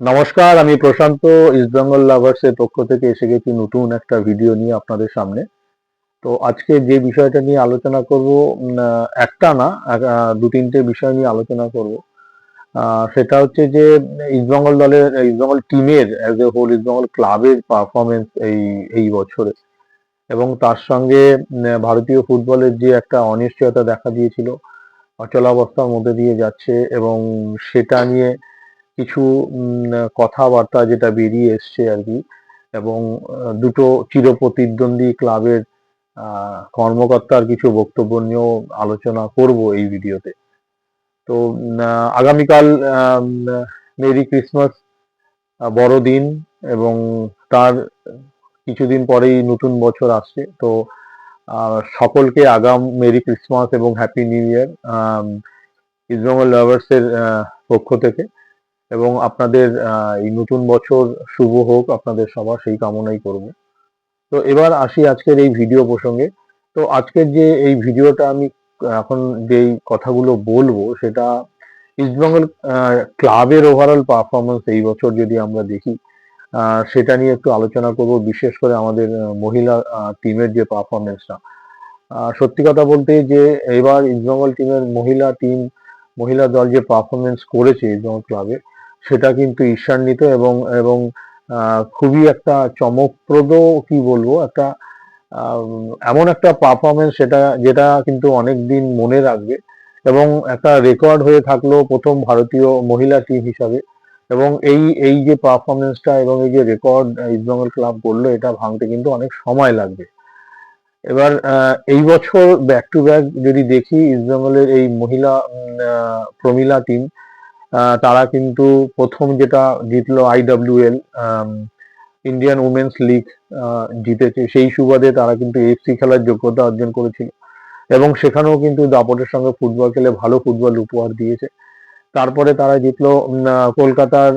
নমস্কার, আমি প্রশান্ত east Bengal lovers এর পক্ষ থেকে এসে গেছি নতুন একটা ভিডিও নিয়ে আপনাদের সামনে। তো আজকে যে বিষয়টা নিয়ে আলোচনা করব, একটা না, দু তিনটে বিষয় নিয়ে আলোচনা করব। সেটা হচ্ছে যে ইস্ট বেঙ্গল টিমের as a whole, East Bengal ক্লাবের পারফরমেন্স এই এই বছরে, এবং তার সঙ্গে ভারতীয় ফুটবলের যে একটা অনিশ্চয়তা দেখা দিয়েছিল, অচলাবস্থার মধ্যে দিয়ে যাচ্ছে, এবং সেটা নিয়ে কিছু কথাবার্তা যেটা বেরিয়ে এসছে আর কি, এবং দুটো চিরপ্রতিদ্বন্দ্বী ক্লাবের কর্মকর্তার কিছু বক্তব্য নিয়েও আলোচনা করব এই ভিডিওতে। তো আগামীকাল মেরি ক্রিসমাস, বড়দিন, এবং তার কিছুদিন পরেই নতুন বছর আসছে। তো সকলকে আগাম মেরি ক্রিসমাস এবং happy new year east Bengal lovers এর পক্ষ থেকে, এবং আপনাদের এই নতুন বছর শুভ হোক আপনাদের সবার, সেই কামনাই করব। তো এবার আসি আজকের এই ভিডিও প্রসঙ্গে। তো আজকের যে এই ভিডিওটা আমি এখন যেই কথাগুলো বলবো, সেটা ইস্টবেঙ্গল ক্লাবের ওভারঅল পারফরমেন্স এই বছর যদি আমরা দেখি, সেটা নিয়ে একটু আলোচনা করব, বিশেষ করে আমাদের মহিলা টিমের যে পারফরমেন্সটা। সত্যি কথা বলতে যে এবার ইস্টবেঙ্গল টিমের মহিলা দল যে পারফরমেন্স করেছে ইস্টবেঙ্গল ক্লাবে, সেটা কিন্তু ঈর্ষান্বিত, এবং এবং খুবই একটা চমকপ্রদ, কি বলবো, একটা এমন একটা পারফরমেন্স সেটা, যেটা কিন্তু অনেকদিন মনে রাখবে, এবং একটা রেকর্ড হয়ে থাকলো প্রথম ভারতীয় মহিলা টিম হিসাবে। এবং এই এই যে পারফরমেন্সটা এবং এই যে রেকর্ড ইস্টবেঙ্গল ক্লাব করলো, এটা ভাঙতে কিন্তু অনেক সময় লাগবে। এবার এই বছর ব্যাক টু ব্যাক যদি দেখি, ইস্টবেঙ্গলের এই মহিলা প্রমিলা টিম, তারা কিন্তু প্রথম যেটা জিতলো IWL, ইন্ডিয়ান উমেন্স লিগ জিতেছে, সেই সুবাদে তারা কিন্তু AFC খেলার যোগ্যতা অর্জন করেছিল, এবং সেখানেও কিন্তু দাপটের সঙ্গে ফুটবল খেলে ভালো ফুটবল উপহার দিয়েছে। তারপরে তারা জিতলো কলকাতার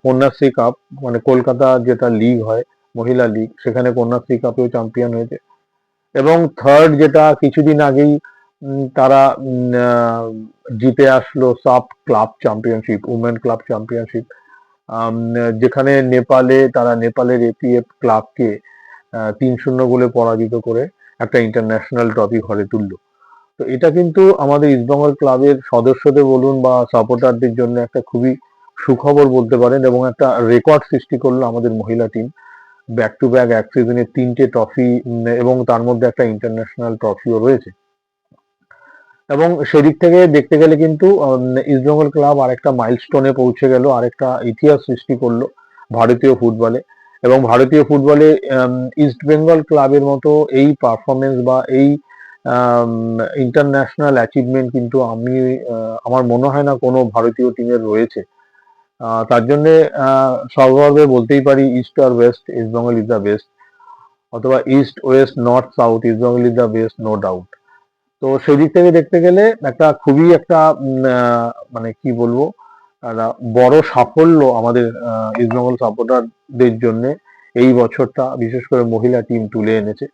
কন্যাশ্রী কাপ, মানে কলকাতা যেটা লিগ হয়, মহিলা লিগ, সেখানে কন্যাশ্রী কাপেও চ্যাম্পিয়ন হয়েছে। এবং থার্ড যেটা কিছুদিন আগেই তারা জিতে আসলো, sub club championship, women club championship, যেখানে তারা নেপালের APF ক্লাবকে 3-0 গোলে পরাজিত করে একটা ইন্টারন্যাশনাল ট্রফি ঘরে তুললো। তো এটা কিন্তু আমাদের ইস্টবেঙ্গল ক্লাবের সদস্যদের বলুন বা সাপোর্টারদের জন্য একটা খুবই সুখবর বলতে পারেন, এবং একটা রেকর্ড সৃষ্টি করলো আমাদের মহিলা টিম। ব্যাক টু ব্যাক এক সিজনে 3টে ট্রফি, এবং তার মধ্যে একটা ইন্টারন্যাশনাল ট্রফিও রয়েছে। এবং সেদিক থেকে দেখতে গেলে কিন্তু ইস্টবেঙ্গল ক্লাব আরেকটা মাইলস্টোনে পৌঁছে গেল, আরেকটা ইতিহাস সৃষ্টি করলো ভারতীয় ফুটবলে। এবং ভারতীয় ফুটবলে ইস্ট বেঙ্গল ক্লাবের মতো এই পারফরমেন্স বা এই ইন্টারন্যাশনাল অ্যাচিভমেন্ট কিন্তু আমার মনে হয় না কোনো ভারতীয় টিমের রয়েছে। তার জন্য সগর্বে বলতেই পারি, ইস্ট আর west, East Bengal is the best, অথবা east west north south, East Bengal is the best, no doubt. তো সেদিক থেকে দেখতে গেলে একটা খুবই একটা মানে কি বলবো, একটা বড় সাফল্য আমাদের ইস্টবেঙ্গল সাপোর্টারদের জন্য এই বছরটা, বিশেষ করে মহিলা টিম তুলে এনেছে।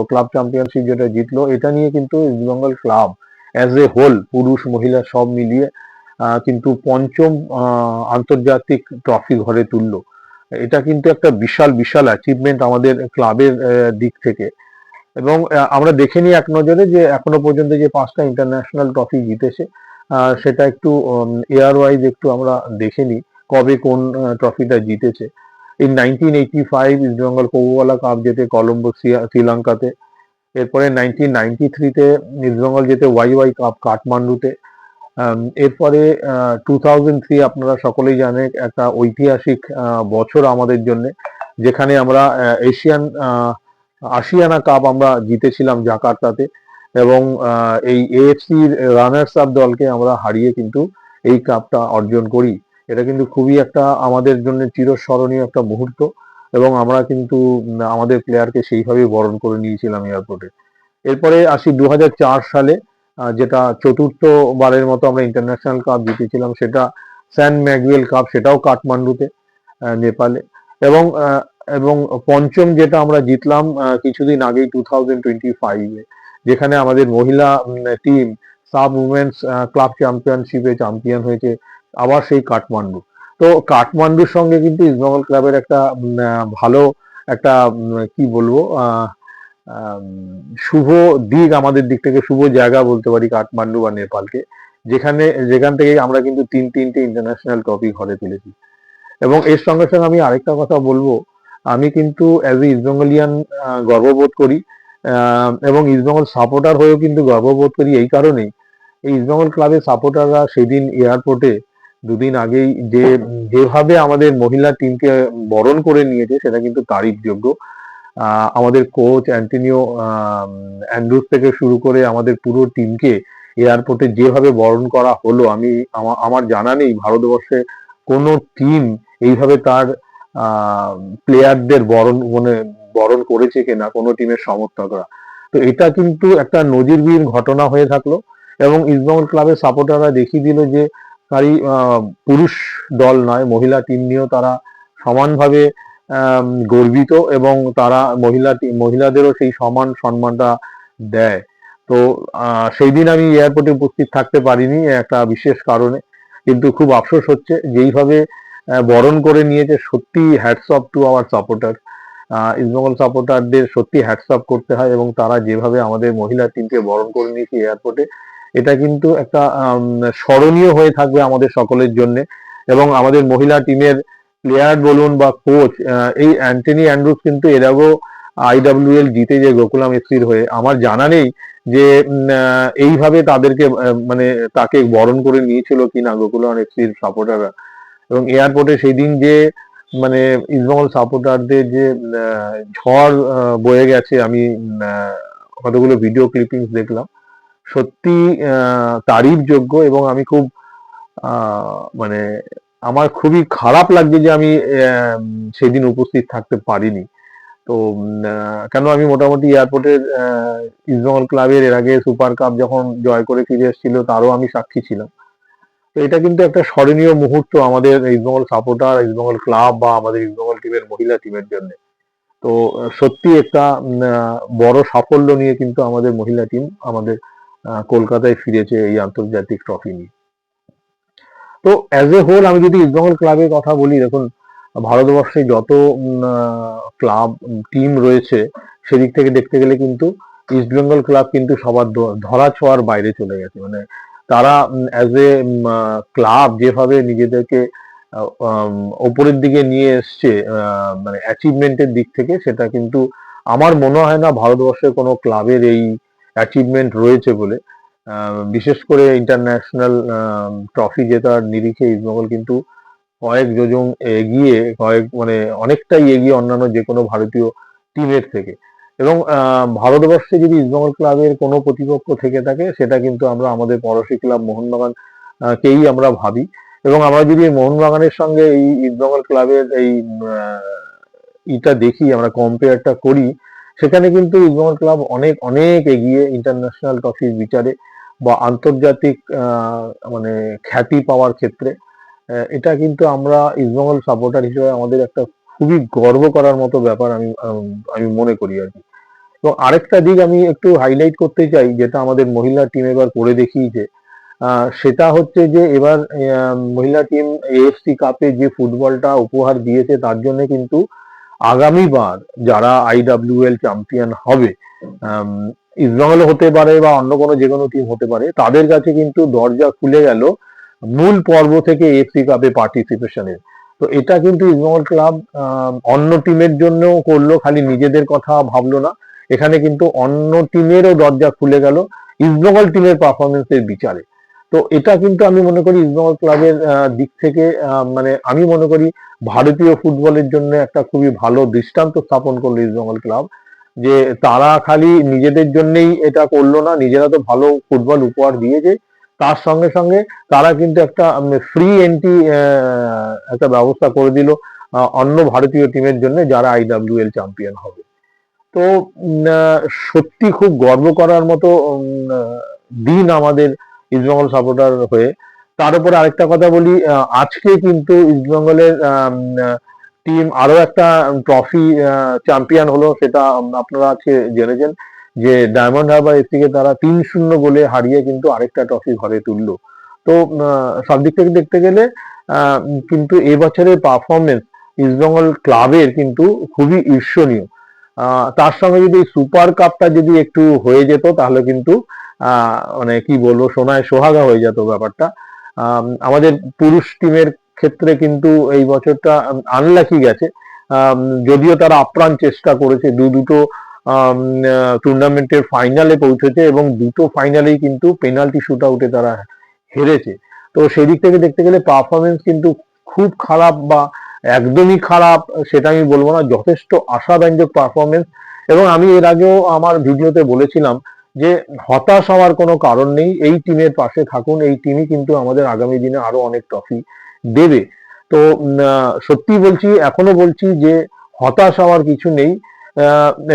ক্লাব চ্যাম্পিয়নশিপ যেটা জিতলো, এটা নিয়ে কিন্তু East Bengal club as a whole, পুরুষ মহিলা সব মিলিয়ে কিন্তু পঞ্চম আন্তর্জাতিক ট্রফি ঘরে তুললো। এটা কিন্তু একটা বিশাল বিশাল অ্যাচিভমেন্ট আমাদের ক্লাবের দিক থেকে। এবং আমরা দেখে নিই এক নজরে যে এখনো পর্যন্ত যে 5টা ইন্টারন্যাশনাল ট্রফি জিতেছে, সেটা একটু এয়ার ওয়াইজ একটু আমরা দেখে নিই কবে কোন ট্রফিটা জিতেছে। In 1985 east Bengal Coca Cola cup জেতে কলম্বো, শ্রীলঙ্কাতে। এরপরে 1993-তে ইস্ট বেঙ্গল জেতে YY কাপ কাঠমান্ডুতে। এরপরে 2003 আপনারা সকলেই জানেন, একটা ঐতিহাসিক বছর আমাদের জন্য, যেখানে আমরা আশিয়ানা কাপ আমরা জিতেছিলাম জাকার্তাতে, এবং এই AFC-র রানার্স আপ দলকে আমরা হারিয়ে কিন্তু এই কাপটা অর্জন করি। এটা কিন্তু খুবই একটা আমাদের জন্য চিরস্মরণীয় একটা মুহূর্ত, এবং আমরা কিন্তু আমাদের প্লেয়ারকে সেইভাবে বরণ করে নিয়েছিলাম এয়ারপোর্টে। এরপরে আসি 2004 সালে, যেটা চতুর্থবারের মতো আমরা ইন্টারন্যাশনাল কাপ জিতেছিলাম, সেটা স্যান ম্যাগুয়েল কাপ, সেটাও কাঠমান্ডুতে, নেপালে। এবং এবং পঞ্চম যেটা আমরা জিতলাম কিছুদিন আগেই 2025-এ, যেখানে আমাদের মহিলা টিম সাব উমেন্স ক্লাব চ্যাম্পিয়নশিপে চ্যাম্পিয়ন হয়েছে, আবার সেই কাঠমান্ডু। তো কাঠমান্ডুর সঙ্গে কিন্তু ইস্টবেঙ্গল ক্লাবের একটা ভালো একটা কি বলবো আম, শুভ দিক, আমাদের দিক থেকে শুভ জায়গা বলতে পারি কাঠমান্ডু বা নেপালকে, যেখান থেকে আমরা কিন্তু তিনটে ইন্টারন্যাশনাল ট্রফি ঘরে তুলেছি। এবং এর সঙ্গে সঙ্গে আমি আরেকটা কথা বলবো, আমি কিন্তু অ্যাজ এ ইস্টবেঙ্গলিয়ান গর্ববোধ করি, এবং ইস্টবেঙ্গল সাপোর্টার হয়েও কিন্তু গর্ববোধ করি এই কারণেই, এই ইস্টবেঙ্গল ক্লাবের সাপোর্টাররা সেদিন এয়ারপোর্টে দুদিন আগেই যেভাবে আমাদের মহিলা টিমকে বরণ করে নিয়েছে সেটা কিন্তু তারিফযোগ্য। আমাদের কোচ অ্যান্টনিও অ্যান্ড্রুস থেকে শুরু করে আমাদের পুরো টিমকে এয়ারপোর্টে যেভাবে বরণ করা হলো, আমার জানা নেই ভারতবর্ষে কোনো টিম এইভাবে তার প্লেয়ারদের বরণ করেছে কিনা, কোনো টিমের সমর্থকরা। তো এটা কিন্তু একটা নজিরবিহীন ঘটনা হয়ে থাকলো, এবং ইস্টবেঙ্গল ক্লাবের সাপোর্টাররা দেখিয়ে দিল যে খালি পুরুষ দল নয়, মহিলা টিম নিয়েও তারা সমানভাবে গর্বিত, এবং তারা মহিলাদেরও সেই সমান সম্মানটা দেয়। তো সেই দিন আমি এয়ারপোর্টে উপস্থিত থাকতে পারিনি একটা বিশেষ কারণে, কিন্তু খুব আফসোস হচ্ছে যেইভাবে বরণ করে নিয়েছে, সত্যি hats off to our supporter. East Bengal সাপোর্টারদের সত্যি হ্যাটস অফ করতে হয়, এবং তারা যেভাবে আমাদের মহিলা টিমকে বরণ করে নিয়েছে এয়ারপোর্টে, এটা কিন্তু একটা স্মরণীয় হয়ে থাকবে আমাদের সকলের জন্য। এবং আমাদের মহিলা টিমের প্লেয়ার বলুন বা কোচ, এই অ্যান্টনি অ্যান্ড্রুস কিন্তু এর আগেও IWL জিতে যে গোকুলাম এফসির হয়ে, আমার জানা নেই যে এইভাবে তাদেরকে মানে তাকে বরণ করে নিয়েছিল কিনা গোকুলাম এফসির সাপোর্টাররা। এবং এয়ারপোর্টে সেই দিন যে মানে ইস্টবেঙ্গল সাপোর্টারদের যে ঝড় বয়ে গেছে, আমি কতগুলো ভিডিও ক্লিপিংস দেখলাম, সত্যি তারিফযোগ্য। এবং আমি খুব মানে আমার খুবই খারাপ লাগছে যে আমি সেদিন উপস্থিত থাকতে পারিনি। তো কেন, আমি মোটামুটি এয়ারপোর্টের ইস্টবেঙ্গল ক্লাবের এর আগে সুপার কাপ যখন জয় করে ফিরে এসেছিল তারও আমি সাক্ষী ছিলাম। তো এটা কিন্তু একটা স্মরণীয় মুহূর্ত আমাদের ইস্টবেঙ্গল সাপোর্টার, ইস্টবেঙ্গল ক্লাব বা আমাদের ইস্টবেঙ্গল টিমের মহিলা টিমের জন্য। তো সত্যি একটা বড় সাফল্য নিয়ে কিন্তু আমাদের মহিলা টিম আমাদের কলকাতায় ফিরেছে এই আন্তর্জাতিক ট্রফি নিয়ে। তো অ্যাজ এ হোল আমি যদি ইস্টবেঙ্গল ক্লাবের কথা বলি, দেখুন ভারতবর্ষে যত ক্লাব টিম রয়েছে সেদিক থেকে দেখতে গেলে কিন্তু ইস্টবেঙ্গল ক্লাব কিন্তু সবার ধরা ছোঁয়ার বাইরে চলে গেছে। মানে তারা অ্যাজ এ ক্লাব যেভাবে নিজেদেরকে ওপরের দিকে নিয়ে এসছে, মানে অ্যাচিভমেন্টের দিক থেকে, সেটা কিন্তু আমার মনে হয় না ভারতবর্ষের কোনো ক্লাবের এই অ্যাচিভমেন্ট রয়েছে বলে। বিশেষ করে ইন্টারন্যাশনাল ট্রফি জেতার নিরিখে ইস্টবেঙ্গল কিন্তু কয়েক যোজন এগিয়ে, মানে অনেকটাই এগিয়ে অন্যান্য যে কোনো ভারতীয় টিমের থেকে। এবং ভারতবর্ষে যদি ইস্টবেঙ্গল ক্লাবের কোনো প্রতিপক্ষ থেকে থাকে সেটা কিন্তু আমরা আমাদের পড়শি ক্লাব মোহনবাগান কেই আমরা ভাবি। এবং আমরা যদি মোহনবাগানের সঙ্গে এই ইস্টবেঙ্গল ক্লাবের এই ইটা দেখি, আমরা কম্পেয়ারটা করি, সেখানে কিন্তু ইস্টবেঙ্গল ক্লাব অনেক অনেক এগিয়ে ইন্টারন্যাশনাল ট্রফির বিচারে বা আন্তর্জাতিক মানে খ্যাতি পাওয়ার ক্ষেত্রে। এটা কিন্তু আমরা ইস্টবেঙ্গল সাপোর্টার হিসেবে আমাদের একটা খুবই গর্ব করার মতো ব্যাপার আমি মনে করি আর কি। এবং আরেকটা দিক আমি একটু হাইলাইট করতে চাই, যেটা আমাদের মহিলা টিম এবার করে দেখিয়েছে, সেটা হচ্ছে যে এবার মহিলা টিম AFC কাপে যে ফুটবলটা উপহার দিয়েছে তার জন্য কিন্তু আগামীবার যারা IWL চ্যাম্পিয়ন হবে, ইস্টবেঙ্গল হতে পারে বা অন্য কোনো যে কোনো টিম হতে পারে, তাদের কাছে কিন্তু দরজা খুলে গেল মূল পর্ব থেকে AFC কাপে পার্টিসিপেশনের। তো এটা কিন্তু ইস্টবেঙ্গল ক্লাব অন্য টিমের জন্য করলো, খালি নিজেদের কথা ভাবলো না, এখানে কিন্তু অন্য টিমেরও দরজা খুলে গেল ইস্টবেঙ্গল টিমের পারফরমেন্সের বিচারে। তো এটা কিন্তু আমি মনে করি ইস্টবেঙ্গল ক্লাবের দিক থেকে মানে আমি মনে করি ভারতীয় ফুটবলের জন্য একটা খুবই ভালো দৃষ্টান্ত স্থাপন করলো ইস্টবেঙ্গল ক্লাব, যে তারা খালি নিজেদের জন্যই এটা করলো না, নিজেরা তো ভালো ফুটবল উপহার দিয়েছে, তার সঙ্গে সঙ্গে তারা কিন্তু একটা ফ্রি এন্ট্রি একটা ব্যবস্থা করে দিল অন্য ভারতীয় টিমের জন্য যারা IWL চ্যাম্পিয়ন হবে। তো সত্যি খুব গর্ব করার মতো দিন আমাদের ইস্টবেঙ্গল সাপোর্টার হয়ে। তার উপরে আরেকটা কথা বলি, আজকে কিন্তু ইস্টবেঙ্গলের টিম আরো একটা ট্রফি চ্যাম্পিয়ন হলো, সেটা আপনারা আজকে জেনেছেন যে ডায়মন্ড হারবার FC কে তারা 3-0 গোলে হারিয়ে কিন্তু আরেকটা ট্রফি ঘরে তুললো। তো তো সব দিক থেকে দেখতে গেলে কিন্তু এবছরের পারফরমেন্স ইস্টবেঙ্গল ক্লাবের কিন্তু খুবই ঈর্ষণীয়। তার সঙ্গে যদি সুপার কাপটা যদি একটু হয়ে যেত তাহলে কিন্তু মানে কি বলবো, সোনায় সোহাগা হয়ে যেত ব্যাপারটা। আমাদের পুরুষ টিমের ক্ষেত্রে কিন্তু এই বছরটা আনলাকি গেছে। যদিও তারা আপ্রাণ চেষ্টা করেছে, দুটো টুর্নামেন্টের ফাইনালে পৌঁছেছে এবং দুটো ফাইনালেই কিন্তু পেনাল্টি শুট আউটে তারা হেরেছে। তো সেদিক থেকে দেখতে গেলে পারফরমেন্স কিন্তু খুব খারাপ বা একদমই খারাপ সেটা আমি বলবো না, যথেষ্ট আশাব্যঞ্জক পারফরমেন্স। এবং আমি এর আগেও আমার ভিডিওতে বলেছিলাম যে হতাশ হওয়ার কোনো কারণ নেই, এই টিমের পাশে থাকুন, এই টিমই কিন্তু আমাদের আগামী দিনে আরো অনেক ট্রফি দেবে। তো সত্যি বলছি, এখনো বলছি যে হতাশ হওয়ার কিছু নেই।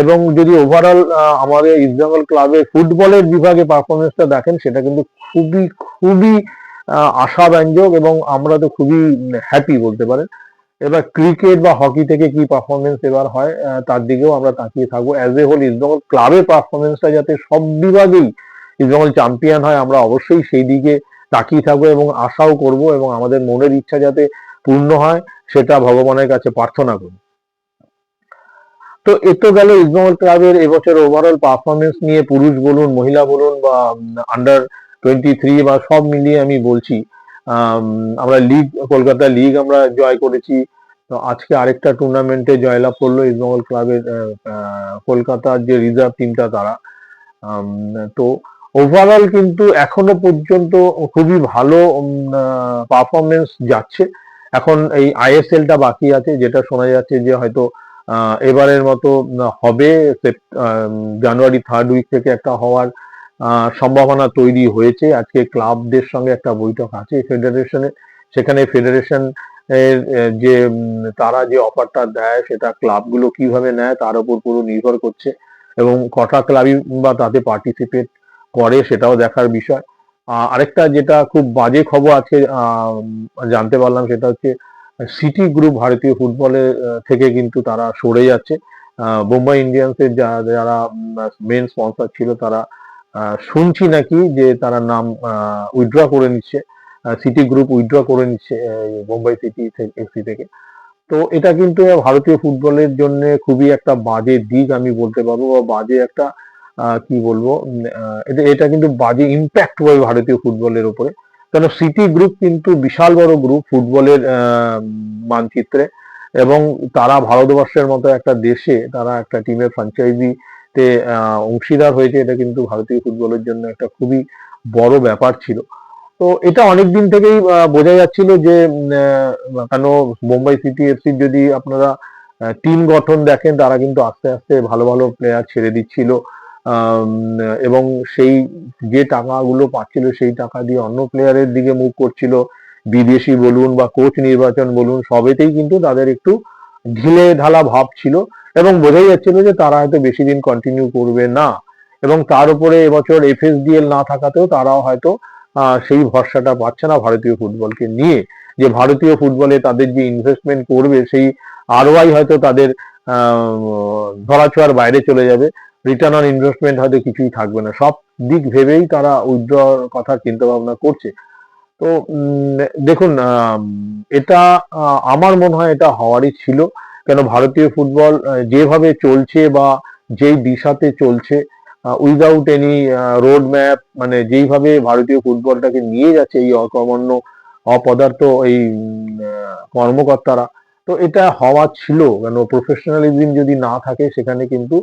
এবং যদি ওভারঅল আমাদের ইস্টবেঙ্গল ক্লাবের ফুটবলের বিভাগে পারফরমেন্সটা দেখেন, সেটা কিন্তু খুবই খুবই আশাব্যঞ্জক এবং আমরা তো খুবই হ্যাপি বলতে পারেন। এবার ক্রিকেট বা হকি থেকে কি পারফরমেন্স এবার হয় তার দিকেও আমরা তাকিয়ে থাকবো। অ্যাজ এ হোল ইস্টবেঙ্গল ক্লাবের পারফরমেন্সটা যাতে সব বিভাগেই ইস্টবেঙ্গল চ্যাম্পিয়ন হয়, আমরা অবশ্যই সেই দিকে তাকিয়ে থাকবো এবং আশাও করব, এবং আমাদের মনের ইচ্ছা যাতে পূর্ণ হয় সেটা ভগবানের কাছে প্রার্থনা করি। তো এ তো গেল ইস্টবেঙ্গল ক্লাবের এবছর ওভারঅল পারফরমেন্স নিয়ে, পুরুষ বলুন, মহিলা বলুন বা আন্ডার 23 বা সব মিলিয়ে আমি বলছি। আমরা লিগ, কলকাতা লিগ আমরা জয় করেছি। তো আজকে আরেকটা টুর্নামেন্টে জয়লাভ করলো ইস্টবেঙ্গল ক্লাবের কলকাতার যে রিজার্ভ টিমটা তারা। তো ওভারঅল কিন্তু এখনো পর্যন্ত খুবই ভালো পারফরমেন্স যাচ্ছে। এখন এই আইএসএলটা বাকি আছে, যেটা শোনা যাচ্ছে যে হয়তো এবারের মতো হবে, জানুয়ারি 3rd উইক থেকে একটা হওয়ার সম্ভাবনা তৈরি হয়েছে। আজকে ক্লাবদের সঙ্গে একটা বৈঠক আছে ফেডারেশনে, সেখানে ফেডারেশন এর যে তারা যে অফারটা দেয় সেটা ক্লাবগুলো কিভাবে নেয় তার উপর পুরো নির্ভর করছে, এবং কটা ক্লাবই বা তাতে পার্টিসিপেট করে সেটাও দেখার বিষয়। আরেকটা যেটা খুব বাজে খবর আজকে জানতে পারলাম, সেটা হচ্ছে সিটি গ্রুপ ভারতীয় ফুটবলের থেকে কিন্তু তারা সরে যাচ্ছে। বোম্বাই ইন্ডিয়ান্সের যারা মেন স্পন্সর ছিল তারা শুনছি নাকি যে তারা নাম উইথড্র করে নিচ্ছে, সিটি গ্রুপ উইথড্র করে নিচ্ছে বোম্বাই সিটি এফসি থেকে। তো এটা কিন্তু ভারতীয় ফুটবলের জন্য খুবই একটা বাজে দিক আমি বলতে পারবো, বা বাজে একটা কি বলবো, এটা কিন্তু বাজে ইম্প্যাক্ট হবে ভারতীয় ফুটবলের উপরে। কেন, সিটি গ্রুপ কিন্তু বিশাল বড় গ্রুপ ফুটবলের মানচিত্রে, এবং তারা ভারতবর্ষের মতো একটা দেশে তারা একটা টিমের ফ্র্যাঞ্চাইজিতে অংশীদার হয়েছে, এটা কিন্তু ভারতীয় ফুটবলের জন্য একটা খুবই বড় ব্যাপার ছিল। তো এটা অনেক দিন থেকেই বোঝা যাচ্ছিল যে কেন মুম্বাই সিটি এফসির যদি আপনারা টিম গঠন দেখেন, তারা কিন্তু আস্তে আস্তে ভালো ভালো প্লেয়ার ছেড়ে দিচ্ছিল, এবং সেই যে টাকাগুলো পাচ্ছিল সেই টাকা দিয়ে অন্য প্লেয়ারের দিকে মুভ করছিল। বিদেশি বলুন বা কোচ নির্বাচন বলুন, সবেতেই কিন্তু তাদের একটু ঢিলে ঢালা ভাব ছিল, এবং বোঝাই যাচ্ছিল যে তারা হয়তো বেশি দিন কন্টিনিউ করবে না। এবং তার উপরে এবছর এফএসডিএল না থাকাতেও তারাও হয়তো সেই ভরসাটা পাচ্ছে না ভারতীয় ফুটবলকে নিয়ে, যে ভারতীয় ফুটবলে তাদের যে ইনভেস্টমেন্ট করবে সেই আরওআই হয়তো তাদের ধরাছোঁয়ার বাইরে চলে যাবে, রিটার্ন অন ইনভেস্টমেন্ট হয়তো কিছুই থাকবে না। সব দিক ভেবেই তারা উইথড্রর কথা চিন্তা ভাবনা করছে। তো দেখুন, এটা আমার মনে হয় এটা হওয়ারই ছিল। কেন, ভারতীয় ফুটবল যেভাবে চলছে বা যেই দিশাতে চলছে, উইদাউট এনি রোড ম্যাপ, মানে যেইভাবে ভারতীয় ফুটবলটাকে নিয়ে যাচ্ছে এই অকর্মণ্য অপদার্থ এই কর্মকর্তারা, তো এটা হওয়া ছিল। কেন, প্রফেশনালিজম যদি না থাকে সেখানে কিন্তু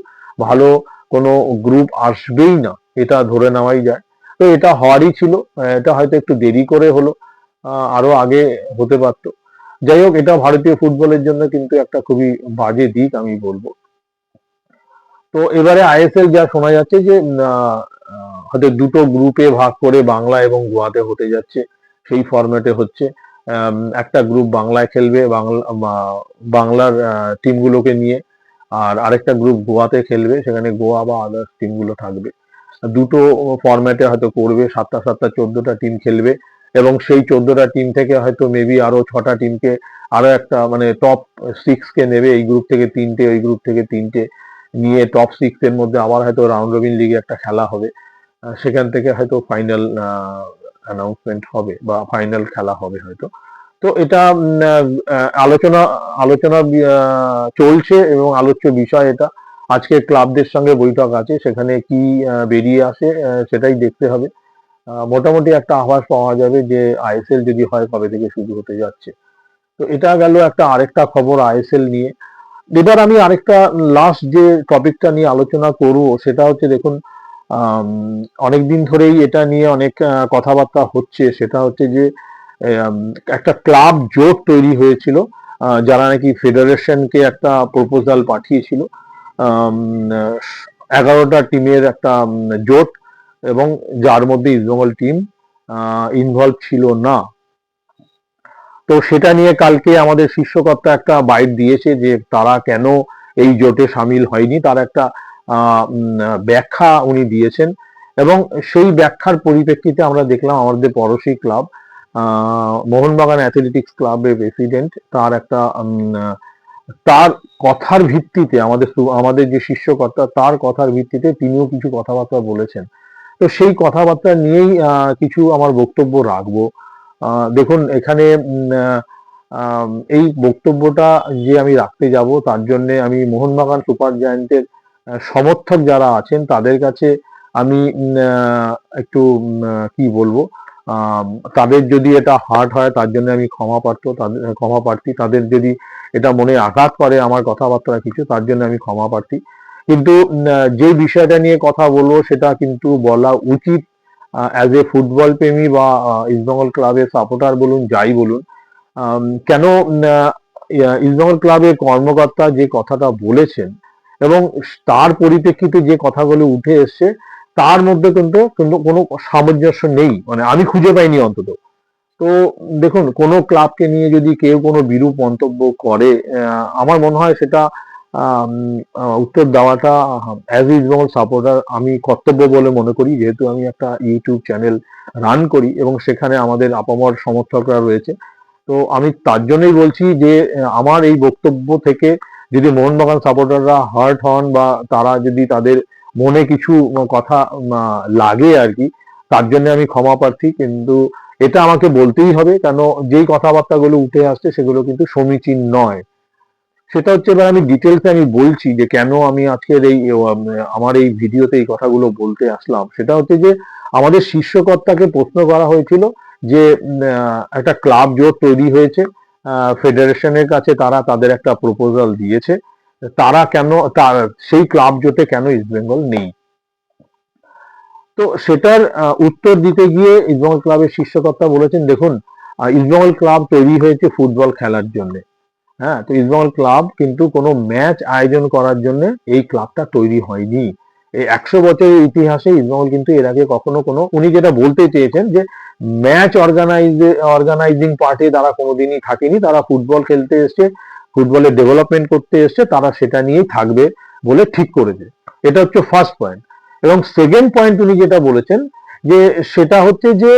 ভালো কোনো গ্রুপ আসবেই না, এটা ধরে নেওয়াই যায়। তো এটা হওয়ারই ছিল, এটা হয়তো একটু দেরি করে হলো, আরো আগে হতে পারতো। যাই হোক, এটা ভারতীয় ফুটবলের জন্য কিন্তু একটা খুবই বাজে দিক আমি বলবো। তো এবারে আইএসএল যা শোনা যাচ্ছে যে হয়তো দুটো গ্রুপে ভাগ করে বাংলা এবং গোয়াতে হতে যাচ্ছে, সেই ফরম্যাটে হচ্ছে। একটা গ্রুপ বাংলায় খেলবে, বাংলার টিমগুলোকে নিয়ে, আর আরেকটা গ্রুপ গোয়াতে খেলবে, সেখানে গোয়া বা আদার্স টিমগুলো থাকবে। দুটো ফরম্যাটে হয়তো করবে, 7টা 7টা 14টা টিম খেলবে, এবং সেই 14টা টিম থেকে হয়তো মেবি আরো 6টা টিমকে, আরো একটা মানে টপ 6 কে নেবে, এই গ্রুপ থেকে 3টে, ওই গ্রুপ থেকে 3টে নিয়ে টপ 6 এর মধ্যে আবার হয়তো রাউন্ড রবিন লিগে একটা খেলা হবে, সেখান থেকে হয়তো ফাইনাল অ্যানাউন্সমেন্ট হবে বা ফাইনাল খেলা হবে হয়তো। তো এটা আলোচনা আলোচনা চলছে এবং আলোচ্য বিষয় এটা। আজকে ক্লাবদের সঙ্গে বৈঠক আছে, সেখানে কি বেরিয়ে আসে সেটাই দেখতে হবে। মোটামুটি একটা আভাস পাওয়া যাবে যে আইএসএল যদি হয় কবে থেকে শুরু হতে যাচ্ছে। তো এটা গেল একটা আরেকটা খবর আইএসএল নিয়ে। এবার আমি আরেকটা লাস্ট যে টপিকটা নিয়ে আলোচনা করব সেটা হচ্ছে, দেখুন অনেকদিন ধরেই এটা নিয়ে অনেক কথাবার্তা হচ্ছে, সেটা হচ্ছে যে আম, একটা ক্লাব জোট তৈরি হয়েছিল, যারা নাকি ফেডারেশনকে একটা প্রপোজাল পাঠিয়েছিল 11টা টিমের একটা জোট, এবং যার মধ্যে ইস্টবেঙ্গল টিম ইনভলভ ছিল না। তো সেটা নিয়ে কালকে আমাদের শীর্ষকর্তা একটা বাইট দিয়েছে যে তারা কেন এই জোটে সামিল হয়নি, তার একটা ব্যাখ্যা উনি দিয়েছেন, এবং সেই ব্যাখ্যার পরিপ্রেক্ষিতে আমরা দেখলাম আমাদের পড়োশী ক্লাব মোহনবাগান অ্যাথলেটিক্স ক্লাবের প্রেসিডেন্ট তার একটা তার কথার ভিত্তিতে আমাদের যে শীর্ষকর্তা তার কথার ভিত্তিতে তিনিও কিছু কথাবার্তা বলেছেন। তো সেই কথাবার্তা নিয়েই কিছু আমার বক্তব্য রাখবো। দেখুন এখানে এই বক্তব্যটা যে আমি রাখতে যাব তার জন্য আমি মোহনবাগান সুপার জায়ান্টের সমর্থক যারা আছেন তাদের কাছে আমি একটু কি বলবো, তাদের যদি এটা হার্ট হয় তার জন্য আমি ক্ষমা প্রার্থী। তাদের যদি এটা মনে আঘাত করে আমার কথাবার্তা কিছু, তার জন্য আমি ক্ষমা প্রার্থী। কিন্তু যে বিষয়টা নিয়ে কথা বলবো সেটা কিন্তু বলা উচিত অ্যাজ এ ফুটবল প্রেমী বা ইস্টবেঙ্গল ক্লাবের সাপোর্টার বলুন যাই বলুন। কেন ইস্টবেঙ্গল ক্লাবের কর্মকর্তা যে কথাটা বলেছেন এবং তার পরিপ্রেক্ষিতে যে কথাগুলো উঠে এসছে তার মধ্যে কিন্তু কিন্তু কোনো সামঞ্জস্য নেই, মানে আমি খুঁজে পাইনি অন্তত। তো দেখুন কোনো ক্লাবকে নিয়ে যদি কেউ কোনো বিরূপ মন্তব্য করে, আমার মনে হয় সেটা উত্তর দেওয়াটা অ্যাজ ইস্টবেঙ্গল সাপোর্টার আমি কর্তব্য বলে মনে করি, যেহেতু আমি একটা ইউটিউব চ্যানেল রান করি এবং সেখানে আমাদের আপামর সমর্থকরা রয়েছে। তো আমি তার জন্যই বলছি যে আমার এই বক্তব্য থেকে যদি মোহনবাগান সাপোর্টাররা হার্ট হন বা তারা যদি তাদের মনে কিছু কথা লাগে আর কি, তার জন্য আমি ক্ষমা প্রার্থী। কিন্তু এটা আমাকে বলতেই হবে, কেন যেই কথাবার্তাগুলো উঠে আসছে সেগুলো কিন্তু সমীচীন নয়। সেটা হচ্ছে, এবার আমি ডিটেলসে আমি বলছি যে কেন আমি আজকের এই আমার এই ভিডিওতে এই কথাগুলো বলতে আসলাম। সেটা হচ্ছে যে আমাদের শীর্ষকর্তাকে প্রশ্ন করা হয়েছিল যে একটা ক্লাব জোট তৈরি হয়েছে, ফেডারেশনের কাছে তারা তাদের একটা প্রপোজাল দিয়েছে, তারা কেন তার সেই ক্লাব জোটে কেন ইস্টবেঙ্গল নেই। তো সেটার উত্তর দিতে গিয়ে ইস্টবেঙ্গল ক্লাবের শীর্ষকর্তা বলেছেন, দেখুন ইস্টবেঙ্গল ক্লাব তৈরি হয়েছে ফুটবল খেলার জন্য। হ্যাঁ, তো ইস্টবেঙ্গল ক্লাব কিন্তু কোনো ম্যাচ আয়োজন করার জন্য এই ক্লাবটা তৈরি হয়নি। এই 100 বছরের ইতিহাসে ইস্টবেঙ্গল কিন্তু এর আগে কখনো উনি যেটা বলতে চেয়েছেন যে ম্যাচ অর্গানাইজিং পার্টে তারা কোনোদিনই থাকেনি, তারা ফুটবল খেলতে এসছে, ফুটবলের ডেভেলপমেন্ট করতে এসছে, তারা সেটা নিয়েই থাকবে বলে ঠিক করেছে। এটা হচ্ছে ফার্স্ট পয়েন্ট। এবং সেকেন্ড পয়েন্ট উনি যেটা বলেছেন যে সেটা হচ্ছে যে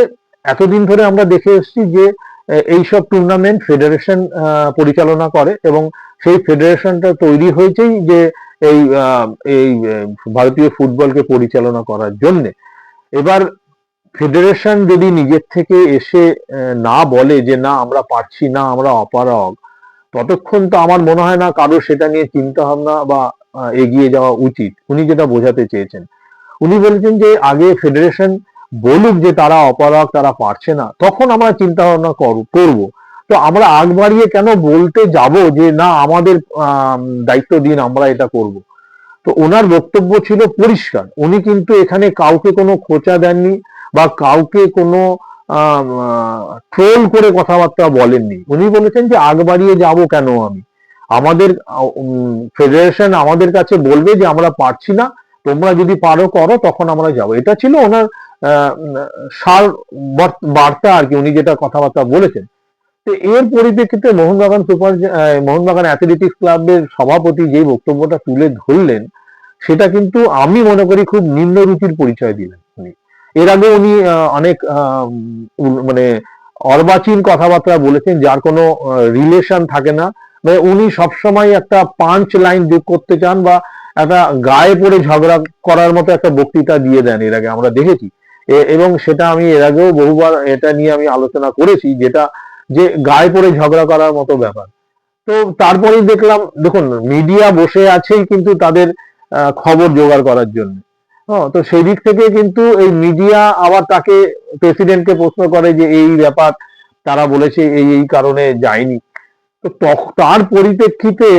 এতদিন ধরে আমরা দেখে এসেছি যে এইসব টুর্নামেন্ট ফেডারেশন পরিচালনা করে, এবং সেই ফেডারেশনটা তৈরি হয়েছেই যে এই এই ভারতীয় ফুটবলকে পরিচালনা করার জন্য। এবার ফেডারেশন যদি নিজের থেকে এসে না বলে যে না আমরা পারছি না, আমরা অপারগ, ততক্ষণ তো আমার মনে হয় না কারো সেটা নিয়ে চিন্তা ভাবনা বা এগিয়ে যাওয়া উচিত। উনি যেটা বোঝাতে চেয়েছেন, উনি বলেছেন যে আগে ফেডারেশন বলুক যে তারা অপারগ, তারা পারছে না, তখন আমরা চিন্তা ভাবনা করব। তো আমরা আগ বাড়িয়ে কেন বলতে যাব যে না আমাদের দায়িত্ব দিন, আমরা এটা করব। তো ওনার বক্তব্য ছিল পরিষ্কার, উনি কিন্তু এখানে কাউকে কোনো খোঁচা দেননি বা কাউকে কোনো ট্রোল করে কথাবার্তা বলেননি। উনি বলেছেন যে আগ বাড়িয়ে যাব কেন আমি, আমাদের ফেডারেশন আমাদের কাছে বলবে যে আমরা পারছি না, তোমরা যদি পারো করো, তখন আমরা যাব। এটা ছিল ওনার সার বার্তা আর কি, উনি যেটা কথাবার্তা বলেছেন। তো এর পরিপ্রেক্ষিতে মোহনবাগান অ্যাথলেটিক্স ক্লাবের সভাপতি যে বক্তব্যটা তুলে ধরলেন সেটা কিন্তু আমি মনে করি খুব নিম্ন রুচির পরিচয় দিলেন উনি। এর আগে উনি অনেক মানে অর্বাচীন কথাবার্তা বলেছেন যার কোনো রিলেশন থাকে না, মানে উনি সবসময় একটা পাঞ্চ লাইন যোগ করতে চান বা একটা গায়ে পড়ে ঝগড়া করার মতো একটা বক্তৃতা দিয়ে দেন, এর আগে আমরা দেখেছি। এবং সেটা আমি এর আগেও বহুবার এটা নিয়ে আমি আলোচনা করেছি, যেটা যে গায়ে পড়ে ঝগড়া করার মতো ব্যাপার। তো তারপরেই দেখলাম, দেখুন মিডিয়া বসে আছেই কিন্তু তাদের খবর জোগাড় করার জন্য। তো সেই দিক থেকে কিন্তু এই মিডিয়া আবার তাকে, প্রেসিডেন্টকে প্রশ্ন করে যে এই ব্যাপার, তারা বলেছে এই কারণে যায়নি। তো তার পরিপ্রেক্ষিতে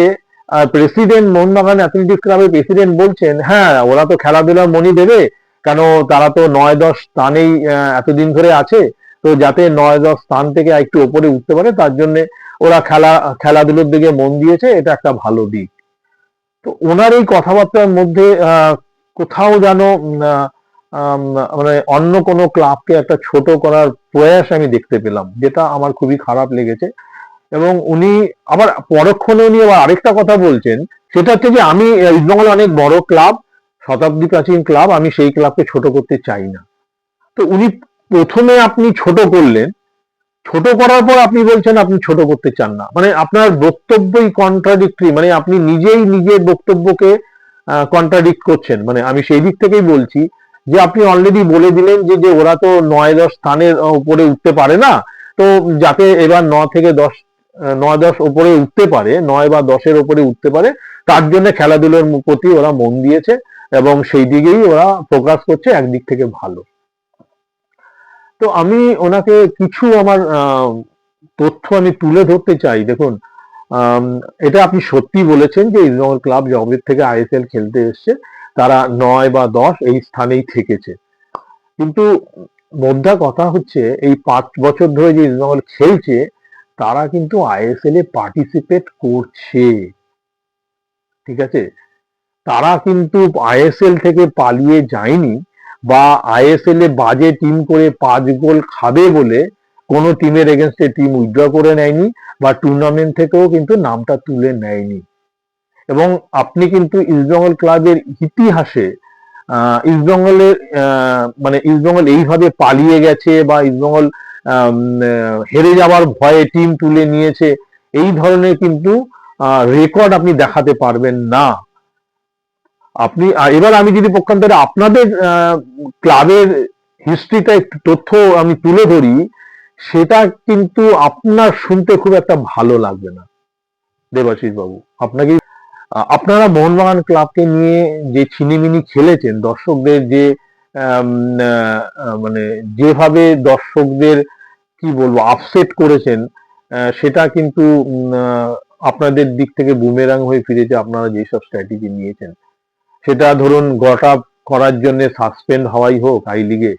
প্রেসিডেন্ট, মোহনবাগান অ্যাথলেটিক্স ক্লাবের প্রেসিডেন্ট বলছেন, হ্যাঁ ওরা তো খেলাধুলার মনি দেবে, কেন তারা তো 9-10 স্থানেই এতদিন ধরে আছে, তো যাতে 9-10 স্থান থেকে একটু ওপরে উঠতে পারে তার জন্য ওরা খেলাধুলোর দিকে মন দিয়েছে, এটা একটা ভালো দিক। তো ওনার এই কথাবার্তার মধ্যে কোথাও যেন মানে অন্য কোনো ক্লাবকে একটা ছোট করার প্রয়াস আমি দেখতে পেলাম, যেটা আমার খুবই খারাপ লেগেছে। এবং উনি আবার পরক্ষণে উনি আবার আরেকটা কথা বলছেন, সেটা হচ্ছে যে আমি ইস্টবেঙ্গল অনেক বড় ক্লাব, শতাব্দী প্রাচীন ক্লাব, আমি সেই ক্লাবকে ছোট করতে চাই না। তো উনি প্রথমে আপনি ছোট করলেন, ছোট করার পর আপনি বলছেন আপনি ছোট করতে চান না, মানে আপনার বক্তব্যই কন্ট্রাডিক্টরি, মানে আপনি নিজেই নিজের বক্তব্যকে কন্ট্রাডিক্ট করছেন। মানে আমি সেই দিক থেকেই বলছি যে আপনি অলরেডি বলে দিলেন যে ওরা তো 9-10 স্থানের উপরে উঠতে পারে না, তো যাতে এবার 9-10 উপরে উঠতে পারে, 9 বা 10-এর উপরে উঠতে পারে, তার জন্য খেলাধুলার প্রতি ওরা মন দিয়েছে এবং সেই দিকেই ওরা ফোকাস করছে, একদিক থেকে ভালো। তো আমি ওনাকে কিছু আমার তথ্য আমি তুলে ধরতে চাই। দেখুন, এটা আপনি সত্যি বলেছেন যে ইস্টবেঙ্গল ক্লাব যবে থেকে আইএসএল খেলতে এসছে তারা 9 বা 10 এই স্থানেই থেকেছে, কিন্তু মোদ্দা কথা হচ্ছে এই 5 বছর ধরে যে ইস্টবেঙ্গল খেলছে তারা কিন্তু আইএসএল এ পার্টিসিপেট করছে, ঠিক আছে? তারা কিন্তু আইএসএল থেকে পালিয়ে যায়নি, বা আইএসএল এ বাজে টিম করে 5 গোল খাবে বলে কোনো টিমের এগেনস্টে টিম উইথড্র করে নেয়নি, বা টুর্নামেন্ট থেকেও কিন্তু নামটা তুলে নেয়নি। এবং আপনি কিন্তু ইস্টবেঙ্গল ক্লাবের ইতিহাসে ইস্টবেঙ্গলের মানে ইস্টবেঙ্গল এইভাবে পালিয়ে গেছে বা ইস্টবেঙ্গল হেরে যাওয়ার ভয়ে টিম তুলে নিয়েছে, এই ধরনের কিন্তু রেকর্ড আপনি দেখাতে পারবেন না। আপনি এবার আমি যদি পক্ষান্তরে আপনাদের ক্লাবের হিস্ট্রিটা একটু তথ্য আমি তুলে ধরি, সেটা কিন্তু আপনার শুনতে খুব একটা ভালো লাগবে না দেবাশিস বাবু। আপনারা মোহনবাগান ক্লাবকে নিয়ে যে ছিনিমিনি খেলেছেন, দর্শকদের যে মানে যেভাবে দর্শকদের কি বলবো আপসেট করেছেন, সেটা কিন্তু আপনাদের দিক থেকে বুমেরাং হয়ে ফিরেছে। আপনারা যেসব স্ট্র্যাটেজি নিয়েছেন, সেটা ধরুন গট আপ করার জন্য সাসপেন্ড হওয়াই হোক আই লিগে,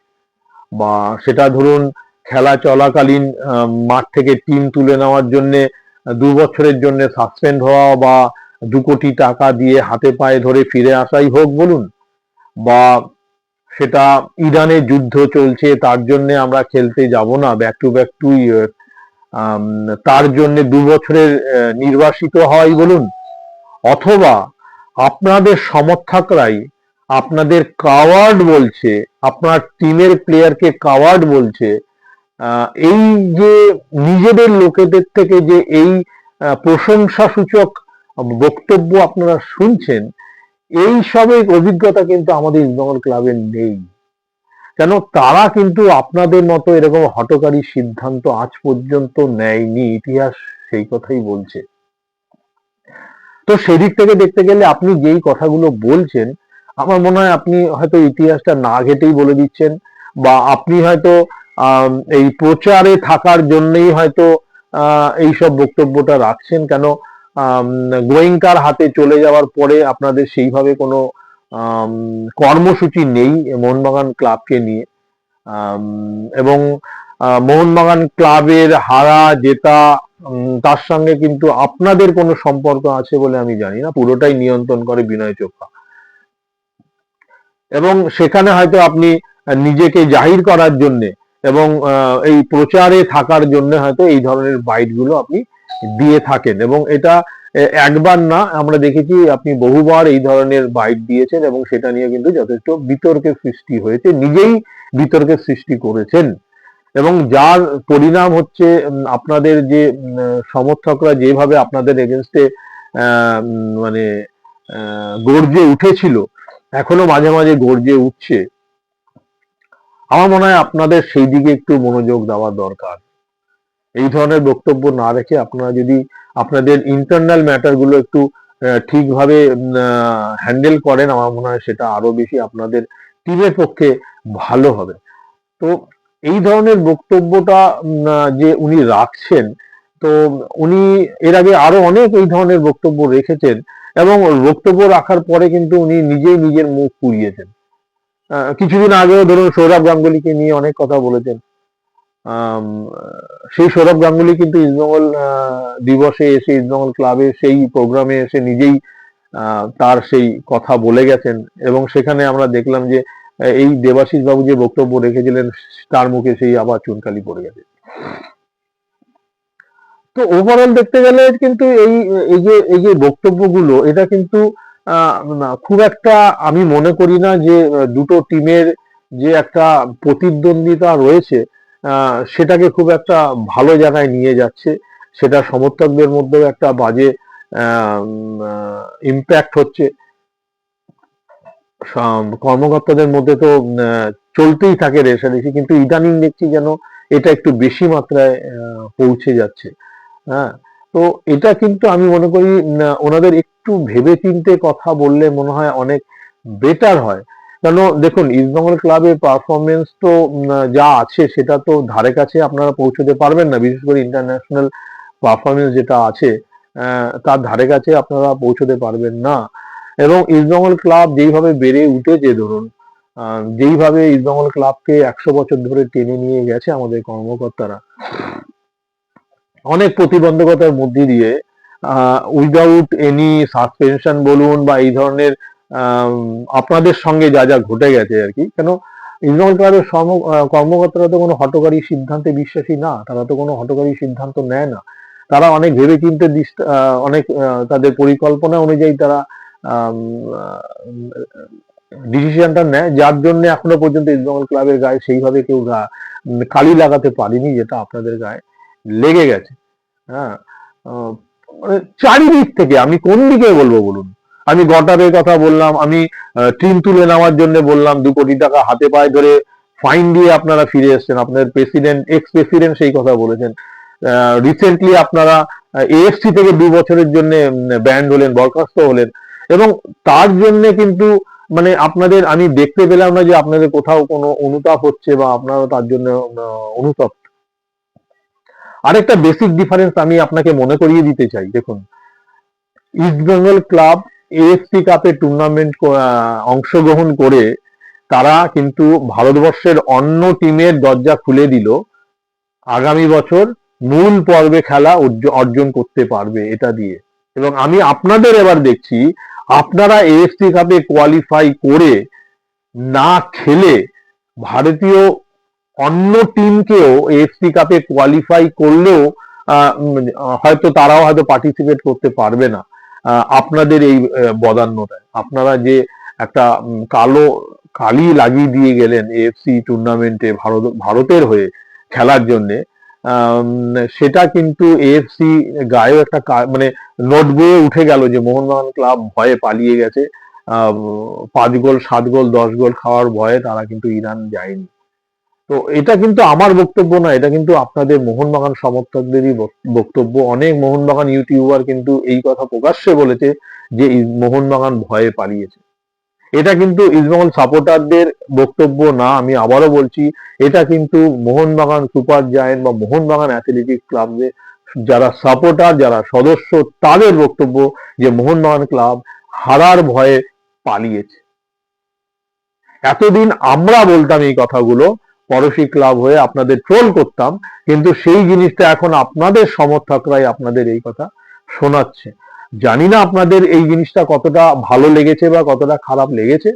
বা সেটা ধরুন খেলা চলাকালীন মাঠ থেকে টিম তুলে নেওয়ার জন্য 2 বছরের জন্য সাসপেন্ড হওয়া, বা 2 কোটি টাকা দিয়ে হাতে পায়ে ধরে ফিরে আসাই হোক বলুন, বা সেটা ইরানের যুদ্ধ চলছে তার জন্য আমরা খেলতে যাব না ব্যাক টু ব্যাক 2 ইয়ার, তার জন্য 2 বছরের নির্বাসিত হওয়াই বলুন, অথবা আপনাদের সমর্থকরাই আপনাদের কাওয়ার্ড বলছে, আপনার টিমের প্লেয়ারকে কাওয়ার্ড বলছে, এই যে নিজেদের লোকেদের থেকে যে এই প্রশংসাসূচক বক্তব্য আপনারা শুনছেন, এই সবের অভিজ্ঞতা কিন্তু আমাদের ইস্টবেঙ্গল ক্লাবের নেই। কেন, তারা কিন্তু আপনাদের মতো এরকম হঠকারী সিদ্ধান্ত আজ পর্যন্ত নেয়নি, ইতিহাস সেই কথাই বলছে। তো সেদিক থেকে দেখতে গেলে আপনি যেই কথাগুলো বলছেন, আমার মনে হয় আপনি হয়তো ইতিহাসটা না ঘেটেই বলে দিচ্ছেন, বা আপনি হয়তো এই প্রচারে থাকার জন্যই হয়তো এইসব বক্তব্যটা রাখছেন। কেন, গোয়েঙ্কার হাতে চলে যাওয়ার পরে আপনাদের সেইভাবে কোনো কর্মসূচি নেই মোহনবাগান ক্লাবকে নিয়ে, এবং মোহনবাগান ক্লাবের হারা জেতা তার সঙ্গে কিন্তু আপনাদের কোনো সম্পর্ক আছে বলে আমি জানি না, পুরোটাই নিয়ন্ত্রণ করে বিনয় চোপড়া। এবং সেখানে হয়তো আপনি নিজেকে জাহির করার জন্য এবং এই প্রচারে থাকার জন্য হয়তো এই ধরনের বাইট গুলো আপনি দিয়ে থাকেন, এবং এটা একবার না, আমরা দেখেছি আপনি বহুবার এই ধরনের বাইট দিয়েছেন, এবং সেটা নিয়ে কিন্তু যথেষ্ট বিতর্কের সৃষ্টি হয়েছে, নিজেই বিতর্কের সৃষ্টি করেছেন, এবং যার পরিণাম হচ্ছে আপনাদের যে সমর্থকরা যেভাবে আপনাদের এগেনস্টে মানে গর্জে উঠেছিল, এখনো মাঝে মাঝে গর্জে উঠছে, আমার মনে হয় আপনাদের সেই দিকে একটু মনোযোগ দেওয়া দরকার। এই ধরনের বক্তব্য না রেখে আপনারা যদি আপনাদের ইন্টারনাল ম্যাটার গুলো একটু ঠিকভাবে হ্যান্ডেল করেন, আমার মনে হয় সেটা আরো বেশি আপনাদের টিমের পক্ষে ভালো হবে। তো এই ধরনের বক্তব্যটা যে উনি রাখছেন, তো উনি এর আগে আরো অনেক এই ধরনের বক্তব্য রেখেছেন, এবং বক্তব্য রাখার পরে কিন্তু উনি নিজেই নিজের মুখ পুড়িয়েছেন। কিছুদিন আগেও ধরুন সৌরভ গাঙ্গুলিকে নিয়ে অনেক কথা বলেছেন। আম, সেই সৌরভ গাঙ্গুলি কিন্তু ইস্টবেঙ্গল দিবসে এসে, ইস্টবেঙ্গল ক্লাবে সেই প্রোগ্রামে এসে নিজেই তার সেই কথা বলে গেছেন, এবং সেখানে আমরা দেখলাম যে এই দেবাশিস বাবু যে বক্তব্য রেখেছিলেন তার মুখে সেই আবার চুনকালি পড়ে গেছে। তো ওভারঅল দেখতে গেলে কিন্তু এই যে বক্তব্যগুলো, এটা কিন্তু খুব একটা আমি মনে করি না যে দুটো টিমের যে একটা প্রতিদ্বন্দ্বিতা রয়েছে সেটাকে খুব একটা ভালো জায়গায় নিয়ে যাচ্ছে। সেটা সমর্থকদের মধ্যেও একটা বাজে ইম্প্যাক্ট হচ্ছে। কর্মকর্তাদের মধ্যে তো চলতেই থাকে রেষারেষি, কিন্তু ইদানিং দেখছি যেন এটা একটু বেশি মাত্রায় পৌঁছে যাচ্ছে। হ্যাঁ, তো এটা কিন্তু আমি মনে করি ওনাদের একটু ভেবে চিন্তে কথা বললে মনে হয় অনেক বেটার হয়। কেন দেখুন, ইস্টবেঙ্গল ক্লাবের পারফরমেন্স তো যা আছে সেটা তো ধারে কাছে আপনারা পৌঁছতে পারবেন না, বিশেষ করে ইন্টারন্যাশনাল পারফরমেন্স যেটা আছে তার ধারে কাছে আপনারা পৌঁছতে পারবেন না। এবং ইস্টবেঙ্গল ক্লাব যেইভাবে বেড়ে উঠেছে, ধরুন যেইভাবে ইস্টবেঙ্গল ক্লাবকে 100 বছর ধরে টেনে নিয়ে গেছে আমাদের কর্মকর্তারা, অনেক প্রতিবন্ধকতার মধ্যে দিয়ে, উইদাউট এনি সাসপেনশন বলুন বা এই ধরনের আপনাদের সঙ্গে যা যা ঘটে গেছে আর কি। কেন ইস্টবেঙ্গল ক্লাবের কর্মকর্তারা তো কোনো হঠকারী সিদ্ধান্তে বিশ্বাসী না, তারা তো কোনো হঠকারী সিদ্ধান্ত নেয় না। তারা অনেক ভেবেচিন্তে অনেক তাদের পরিকল্পনা অনুযায়ী তারা ডিসিশনটা নেয়, যার জন্য এখনো পর্যন্ত ইস্টবেঙ্গল ক্লাবের গায়ে সেইভাবে কেউ কালি লাগাতে পারেনি যেটা আপনাদের গায়ে লেগে গেছে। হ্যাঁ, মানে চারিদিক থেকে, আমি কোন দিকে বলবো বলুন? আমি গটারের কথা বললাম, আমি টিম তুলে নেওয়ার জন্য বললাম, 2 কোটি টাকা হাতে পায়ে ধরে ফাইন দিয়ে আপনারা ফিরে এসছেন, আপনাদের প্রেসিডেন্ট, এক্স প্রেসিডেন্ট সেই কথা বলেছেন। রিসেন্টলি আপনারা এএফসি থেকে 2 বছরের জন্য ব্যান্ড হলেন, বরখাস্ত হলেন, এবং তার জন্য কিন্তু মানে আপনাদের আমি দেখতে পেলাম না যে আপনাদের কোথাও কোনো অনুতাপ হচ্ছে বা আপনারা তার জন্য অনুতপ্ত। আরেকটা বেসিক ডিফারেন্স আমি আপনাকে মনে করিয়ে দিতে চাই। দেখুন, ইস্টবেঙ্গল ক্লাব এএফসি কাপে টুর্নামেন্ট অংশগ্রহণ করে তারা কিন্তু ভারতবর্ষের অন্য টিমের দরজা খুলে দিল, আগামী বছর মূল পর্বে খেলা অর্জন করতে পারবে এটা দিয়ে। এবং আমি আপনাদের এবার দেখছি, আপনারা এএফসি কাপে কোয়ালিফাই করে না খেলে ভারতীয় অন্য টিমকেও এএফসি কাপে কোয়ালিফাই করলেও হয়তো তারাও হয়তো পার্টিসিপেট করতে পারবে না আপনাদের এই বদান্যতায়। আপনারা যে একটা কালো কালি লাগিয়ে দিয়ে গেলেন এএফসি টুর্নামেন্টে ভারতের হয়ে খেলার জন্য, সেটা কিন্তু এএফসি গায়েও একটা মানে নোট বইয়ে উঠে গেল যে মোহনবাগান ক্লাব ভয়ে পালিয়ে গেছে। 5 গোল 7 গোল 10 গোল খাওয়ার ভয়ে তারা কিন্তু ইরান যায়নি। তো এটা কিন্তু আমার বক্তব্য না, এটা কিন্তু আপনাদের মোহনবাগান সমর্থকদেরই বক্তব্য। অনেক মোহনবাগান ইউটিউবার কিন্তু এই কথা প্রকাশ্যে বলেছে যে মোহনবাগান ভয়ে পালিয়েছে। এটা কিন্তু ইস্টবেঙ্গল সাপোর্টারদের বক্তব্য না, আমি আবারও বলছি, এটা কিন্তু মোহনবাগান সুপার জায়েন্ট বা মোহনবাগান অ্যাথলেটিক ক্লাবের যারা সাপোর্টার, যারা সদস্য, তাদের বক্তব্য যে মোহনবাগান ক্লাব হারার ভয়ে পালিয়েছে। এতদিন আমরা বলতাম এই কথাগুলো, পড়শি ক্লাব হয়ে আপনাদের ট্রোল করতাম, কিন্তু সেই জিনিসটা এখন আপনাদের সমর্থকরাই আপনাদের এই কথা শোনাচ্ছে। জানি না আপনাদের এই জিনিসটা কতটা ভালো লেগেছে বা কতটা খারাপ লেগেছে।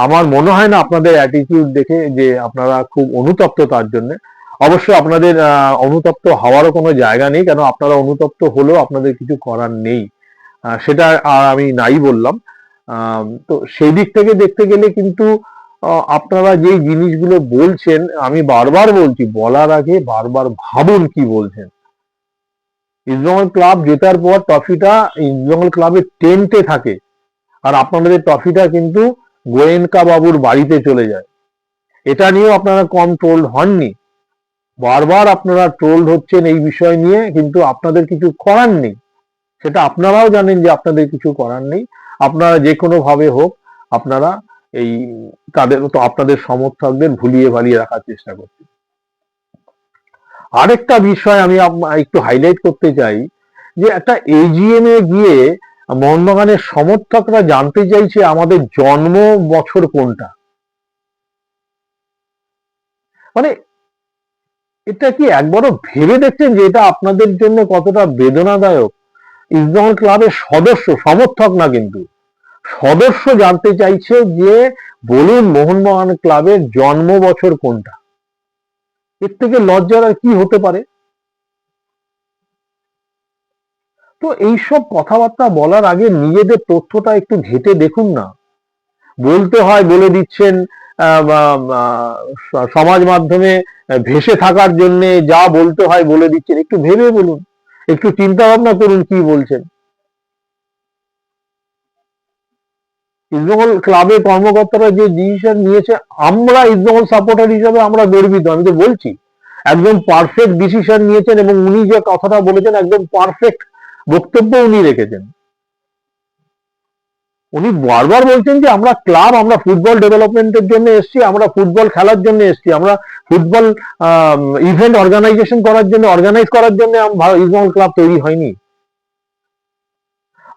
আমার মনে হয় না আপনাদের অ্যাটিটিউড দেখে যে আপনারা খুব অনুতপ্ত তার জন্য। অবশ্য আপনাদের অনুতপ্ত হওয়ারও কোনো জায়গা নেই, কেন আপনারা অনুতপ্ত হলেও আপনাদের কিছু করার নেই, সেটা আমি নাই বললাম। তো সেই দিক থেকে দেখতে গেলে কিন্তু আপনারা যেই জিনিসগুলো বলছেন, আমি বারবার বলছি, বলার আগে বারবার ভাবুন কি বলছেন। ইস্টবেঙ্গল ক্লাব জেতার পর ট্রফিটা ইস্টবেঙ্গল ক্লাবের টেন্টে থাকে, আর আপনাদের ট্রফিটা কিন্তু গোয়েনকা বাবুর বাড়িতে চলে যায়। এটা নিয়েও আপনারা কম ট্রোলড হননি, বারবার আপনারা ট্রোলড হচ্ছেন এই বিষয় নিয়ে, কিন্তু আপনাদের কিছু করার নেই। সেটা আপনারাও জানেন যে আপনাদের কিছু করার নেই। আপনারা যে কোনো ভাবে হোক আপনারা এই তাদের তো আপনাদের সমর্থকদের ভুলিয়ে ভালিয়ে রাখার চেষ্টা করছেন। আরেকটা বিষয় আমি একটু হাইলাইট করতে চাই, যে একটা এজিএম এ গিয়ে মোহনবাগানের সমর্থকরা জানতে চাইছে আমাদের জন্ম বছর কোনটা। মানে এটা কি একবারও ভেবে দেখছেন যে এটা আপনাদের জন্য কতটা বেদনাদায়ক? ইস্টবেঙ্গল ক্লাবের সদস্য, সমর্থক না কিন্তু সদস্য জানতে চাইছে যে বলুন মোহনবাগান ক্লাবের জন্ম বছর কোনটা। এর থেকে লজ্জার আর কি হতে পারে? তো এইসব কথাবার্তা বলার আগে নিজেদের তথ্যটা একটু ঘেঁটে দেখুন না। বলতে হয় বলে দিচ্ছেন, সমাজ মাধ্যমে ভেসে থাকার জন্য যা বলতে হয় বলে দিচ্ছেন। একটু ভেবে বলুন, একটু চিন্তা ভাবনা করুন কি বলছেন। ইস্টবেঙ্গল ক্লাবের কর্মকর্তারা যে ডিসিশন নিয়েছে, আমরা ইস্টবেঙ্গল সাপোর্টার হিসাবে আমরা গর্বিত। আমি তো বলছি একদম পারফেক্ট ডিসিশন নিয়েছেন, এবং উনি যে কথাটা বলেছেন একদম পারফেক্ট বক্তব্য উনি রেখেছেন। উনি বারবার বলছেন যে আমরা ক্লাব, আমরা ফুটবল ডেভেলপমেন্টের জন্য এসেছি, আমরা ফুটবল খেলার জন্য এসেছি, আমরা ফুটবল ইভেন্ট অর্গানাইজেশন করার জন্য, অর্গানাইজ করার জন্য ইস্টবেঙ্গল ক্লাব তৈরি হয়নি।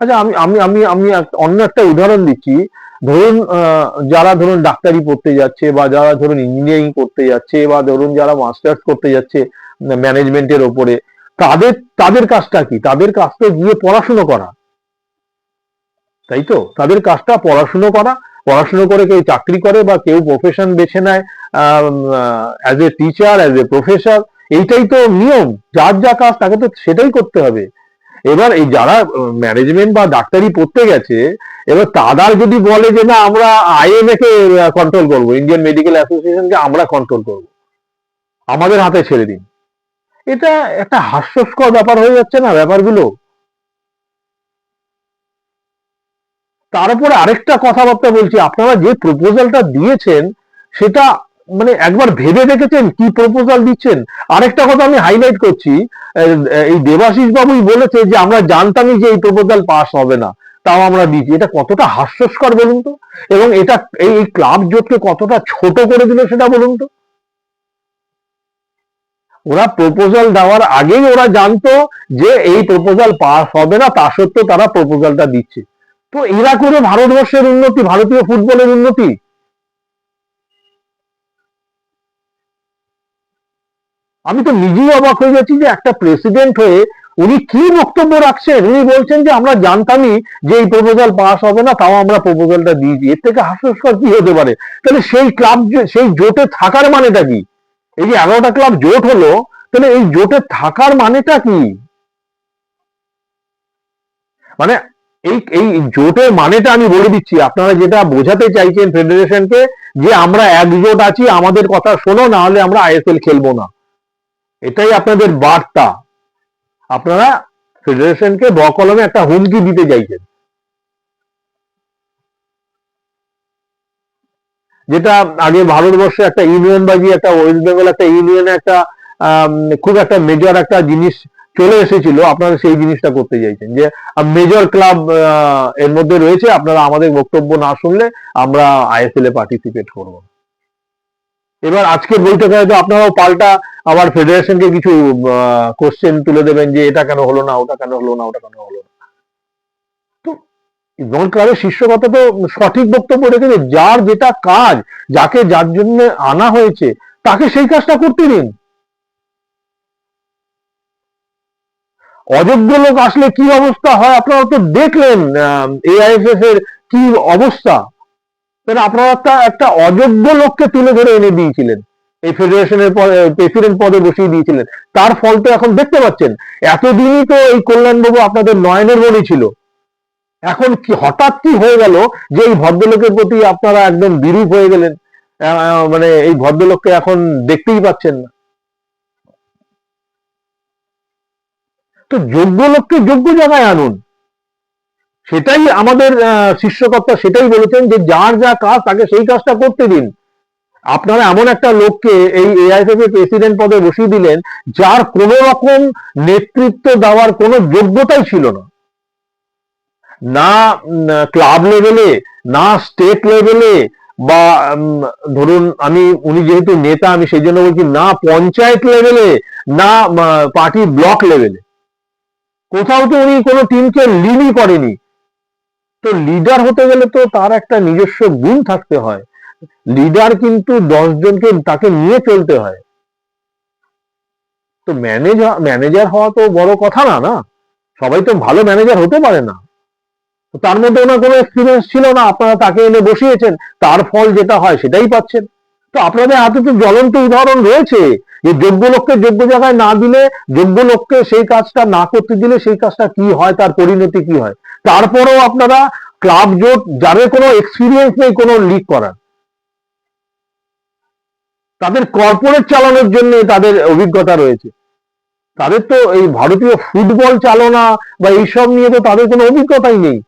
আচ্ছা, আমি আমি আমি আমি অন্য একটা উদাহরণ দিচ্ছি। ধরুন যারা ধরুন ডাক্তারি পড়তে যাচ্ছে, বা যারা ধরুন ইঞ্জিনিয়ারিং করতে যাচ্ছে, বা ধরুন যারা মাস্টার্স করতে যাচ্ছে ম্যানেজমেন্টের ওপরে, তাদের তাদের কাজটা কি? তাদের কাজটা গিয়ে পড়াশুনো করা, তাই তো? তাদের কাজটা পড়াশুনো করা, পড়াশুনো করে কেউ চাকরি করে বা কেউ প্রফেশন বেছে নেয় as a teacher, as a professor. এইটাই তো নিয়ম, যার যা কাজ তাকে তো সেটাই করতে হবে। এবার এই যারা ম্যানেজমেন্ট বা ডাক্তারি পড়তে গেছে, এবার তারা যদি বলে যে না আমরা আইএমএ কে কন্ট্রোল করবো, ইন্ডিয়ান মেডিকেল অ্যাসোসিয়েশনকে আমরা কন্ট্রোল করবো, আমাদের হাতে ছেড়ে দিন, এটা একটা হাস্যস্কর ব্যাপার হয়ে যাচ্ছে না ব্যাপারগুলো? তার উপরে আরেকটা কথাবার্তা বলছি, আপনারা যে প্রপোজালটা দিয়েছেন সেটা মানে একবার ভেবে দেখেছেন কি প্রপোজাল দিচ্ছেন? আরেকটা কথা আমি হাইলাইট করছি, এই দেবাশিস বাবুই বলেছে যে আমরা জানতামই যে এই প্রপোজাল পাস হবে না, তাও আমরা দিচ্ছি। এটা কতটা হাস্যস্কর বলুন তো, এবং এটা এই ক্লাব জোটকে কতটা ছোট করে দিল সেটা বলুন তো। ওরা প্রপোজাল দেওয়ার আগেই ওরা জানতো যে এই প্রপোজাল পাস হবে না, তা সত্ত্বেও তারা প্রপোজালটা দিচ্ছে। তো এরা করে ভারতবর্ষের উন্নতি, ভারতীয় ফুটবলের উন্নতি? আমি তো নিজেই অবাক হয়ে যাচ্ছি যে একটা প্রেসিডেন্ট হয়ে উনি কি বক্তব্য রাখছেন। উনি বলছেন যে আমরা জানতামই যে এই প্রপোজাল পাস হবে না, তাও আমরা প্রপোজালটা দিয়েছি। এর থেকে হাস্যস্কর কি হতে পারে? তাহলে সেই ক্লাব, সেই জোটে থাকার মানেটা কি? এই যে 11টা ক্লাব জোট হলো, তাহলে এই জোটে থাকার মানেটা কি? মানে এই এই জোটের মানেটা আমি বলে দিচ্ছি, আপনারা যেটা বোঝাতে চাইছেন ফেডারেশনকে, যে আমরা একজোট আছি, আমাদের কথা শোনো, না হলে আমরা আইএসএল খেলবো না। এটাই আপনাদের বার্তা। আপনারা ফেডারেশনকে বকলমে একটা হুমকি দিতে চাইছেন, যেটা আগে ভারতবর্ষে একটা ইউনিয়ন বাজি, একটা ওয়েস্ট বেঙ্গল একটা ইউনিয়নে একটা খুব একটা মেজর একটা জিনিস চলে এসেছিল। আপনারা সেই জিনিসটা করতে চাইছেন, যে মেজর ক্লাব এর মধ্যে রয়েছে, আপনারা আমাদের বক্তব্য না শুনলে আমরা আইএসএল এ পার্টিসিপেট করবো। এবার আজকের বৈঠকে হয়তো আপনারাও পাল্টা আবার ফেডারেশনকে কিছু কোশ্চেন তুলে দেবেন, যে এটা কেন হলো না, ওটা কেন হলো না, ওটা কেন হলো না। তো ইস্টবেঙ্গল ক্লাবের শীর্ষকতা তো সঠিক বক্তব্য রেখেছে, যার যেটা কাজ, যাকে যার জন্য আনা হয়েছে তাকে সেই কাজটা করতে দিন। অযোগ্য লোক আসলে কি অবস্থা হয় আপনারা তো দেখলেন, এআইএফএফ এর কি অবস্থা। তাহলে আপনারা একটা অযোগ্য লোককে তুলে ধরে এনে দিয়েছিলেন, এই ফেডারেশনের প্রেসিডেন্ট পদে বসিয়ে দিয়েছিলেন। তার ফল তো এখন দেখতে পাচ্ছেন। এতদিনই তো এই কল্যাণবাবু আপনাদের নয়নের মণি ছিল, এখন কি হঠাৎ কি হয়ে গেল যে এই ভদ্রলোকের প্রতি আপনারা একদম বিরূপ হয়ে গেলেন? মানে এই ভদ্রলোককে এখন দেখতেই পাচ্ছেন না। তো যোগ্য লোককে যোগ্য জায়গায় আনুন, সেটাই আমাদের শীর্ষকর্তা সেটাই বলেছেন, যে যার যা কাজ তাকে সেই কাজটা করতে দিন। আপনারা এমন একটা লোককে এই এআইএফএফ এর প্রেসিডেন্ট পদে বসিয়ে দিলেন যার কোন রকম নেতৃত্ব দেওয়ার কোনো যোগ্যতাই ছিল না, না ক্লাব লেভেলে, না স্টেট লেভেলে, বা ধরুন উনি যেহেতু নেতা আমি সেই জন্য বলছি, না পঞ্চায়েত লেভেলে, না পার্টি ব্লক লেভেলে, কোথাও তো উনি কোনো টিমকে লিডই করেনি। তো লিডার হতে গেলে তো তার একটা নিজস্ব গুণ থাকতে হয়। লিডার কিন্তু 10 জনকে তাকে নিয়ে চলতে হয়। তো ম্যানেজার হওয়া তো বড় কথা না, না সবাই তো ভালো ম্যানেজার হতে পারে না। তার মধ্যে ওনার কোনো এক্সপিরিয়েন্স ছিল না, আপনারা তাকে এনে বসিয়েছেন, তার ফল যেটা হয় সেটাই পাচ্ছেন। তো আপনাদের হাতে তো জ্বলন্ত উদাহরণ রয়েছে যে যোগ্য লোককে যোগ্য জায়গায় না দিলে, যোগ্য লোককে সেই কাজটা না করতে দিলে সেই কাজটা কি হয়, তার পরিণতি কি হয়। তারপরেও আপনারা ক্লাব জোট, যাদের কোনো এক্সপিরিয়েন্স নেই কোনো লিগ করার, তাদের কর্পোরেট চালানোর জন্য তাদের অভিজ্ঞতা রয়েছে, তাদের তো এই ভারতীয় ফুটবল চালনা বা এইসব নিয়ে তো তাদের কোনো অভিজ্ঞতাই নেই।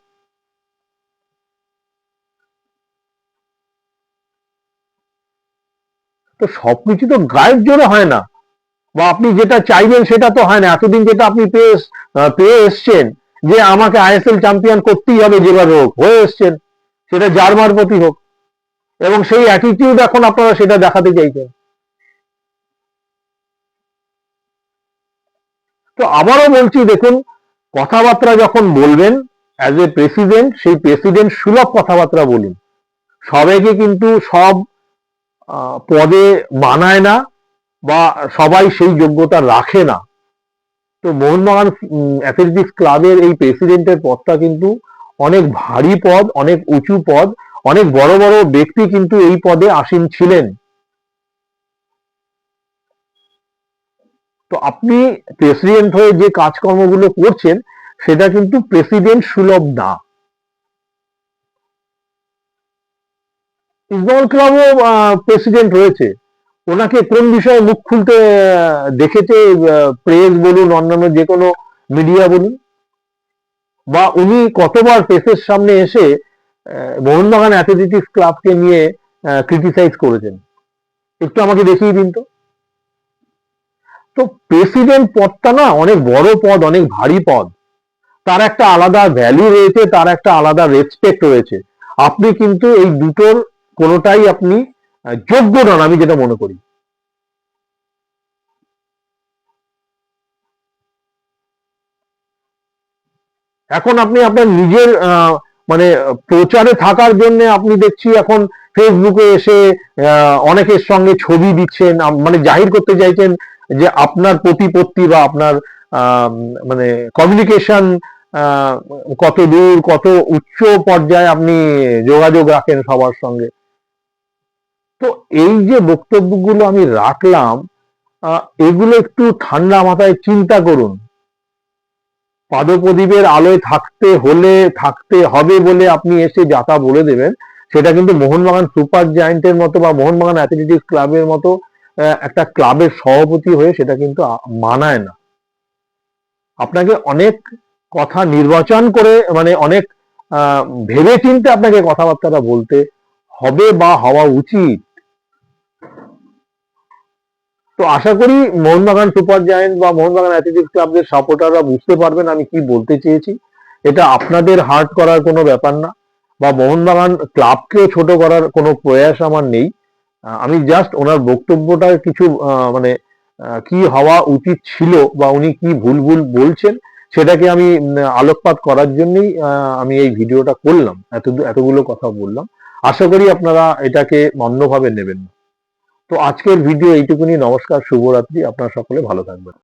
তো সবকিছু তো গায়ের জোরে হয় না, বা আপনি যেটা চাইবেন সেটা তো হয় না। এতদিন যেটা আপনি পেয়ে এসছেন যে আমাকে আইএসএল চ্যাম্পিয়ন করতেই হবে, যেভাবে হোক হয়ে এসছেন, সেটা যার মারফতই হোক, এবং সেই অ্যাটিটিউড এখন আপনারা সেটা দেখাতে চাইছেন। তো আবারও বলছি, দেখুন, কথাবার্তা যখন বলবেন অ্যাজ এ প্রেসিডেন্ট, সেই প্রেসিডেন্ট সুলভ কথাবার্তা বলুন। সবাইকে কিন্তু সব পদে মানায় না, বা সবাই সেই যোগ্যতা রাখে না। তো মোহনবাগান অ্যাথলেটিক্স ক্লাবের এই প্রেসিডেন্টের পদটা কিন্তু অনেক ভারী পদ, অনেক উঁচু পদ, অনেক বড় বড় ব্যক্তি কিন্তু এই পদে আসীন ছিলেন। তো আপনি প্রেসিডেন্ট হয়ে যে কাজকর্মগুলো করছেন সেটা কিন্তু প্রেসিডেন্ট সুলভ না। ইস্টবেঙ্গল ক্লাবও প্রেসিডেন্ট রয়েছে, ওনাকে কোন বিষয়ে মুখ খুলতে দেখেছে প্রেস বলুন, অন্যান্য যে কোনো মিডিয়া বলুন, বা উনি কতবার প্রেসের সামনে এসে মোহনবাগান অ্যাথলেটিক্স ক্লাবকে নিয়ে ক্রিটিসাইজ করেছেন, একটু আমাকে দেখিয়ে দিন তো। তো প্রেসিডেন্ট পদটা না অনেক বড় পদ, অনেক ভারী পদ, তার একটা আলাদা ভ্যালু রয়েছে, তার একটা আলাদা রেসপেক্ট রয়েছে। আপনি কিন্তু এই দুটোর কোনোটাই আপনি যোগ্য নন, আমি যেটা মনে করি। এখন আপনি আপনার নিজের মানে প্রচারে থাকার জন্য আপনি দেখছি এখন ফেসবুকে এসে অনেকের সঙ্গে ছবি দিচ্ছেন, মানে জাহির করতে চাইছেন যে আপনার প্রতিপত্তি বা আপনার মানে কমিউনিকেশন কত দূর, কত উচ্চ পর্যায়ে আপনি যোগাযোগ রাখেন সবার সঙ্গে। তো এই যে বক্তব্যগুলো আমি রাখলাম, এগুলো একটু ঠান্ডা মাথায় চিন্তা করুন। পাদপ্রদীপের আলোয় থাকতে হলে, থাকতে হবে বলে আপনি এসে যাতা বলে দেবেন, সেটা কিন্তু মোহনবাগান সুপার জায়ান্টের মতো বা মোহনবাগান অ্যাথলেটিক্স ক্লাবের মতো একটা ক্লাবের সভাপতি হয়ে সেটা কিন্তু মানায় না। আপনাকে অনেক কথা নির্বাচন করে, মানে অনেক ভেবে চিন্তে আপনাকে কথাবার্তাটা বলতে হবে বা হওয়া উচিত। তো আশা করি মোহনবাগান সুপার জায়ান্ট বা মোহনবাগান অ্যাথলেটিক্স ক্লাবের সাপোর্টাররা বুঝতে পারবেন আমি কি বলতে চেয়েছি। এটা আপনাদের হার্ট করার কোনো ব্যাপার না, বা মোহনবাগান ক্লাবকেও ছোট করার কোনো প্রয়াস আমার নেই। আমি জাস্ট ওনার বক্তব্যটার কিছু মানে কি হওয়া উচিত ছিল বা উনি কি ভুল ভুল বলছেন সেটাকে আমি আলোকপাত করার জন্যই আমি এই ভিডিওটা করলাম, এতগুলো কথা বললাম। আশা করি আপনারা এটাকে অন্যভাবে নেবেন না। তো আজকের ভিডিও এইটুকুনি। নমস্কার, শুভরাত্রি, আপনারা সকলে ভালো থাকবেন।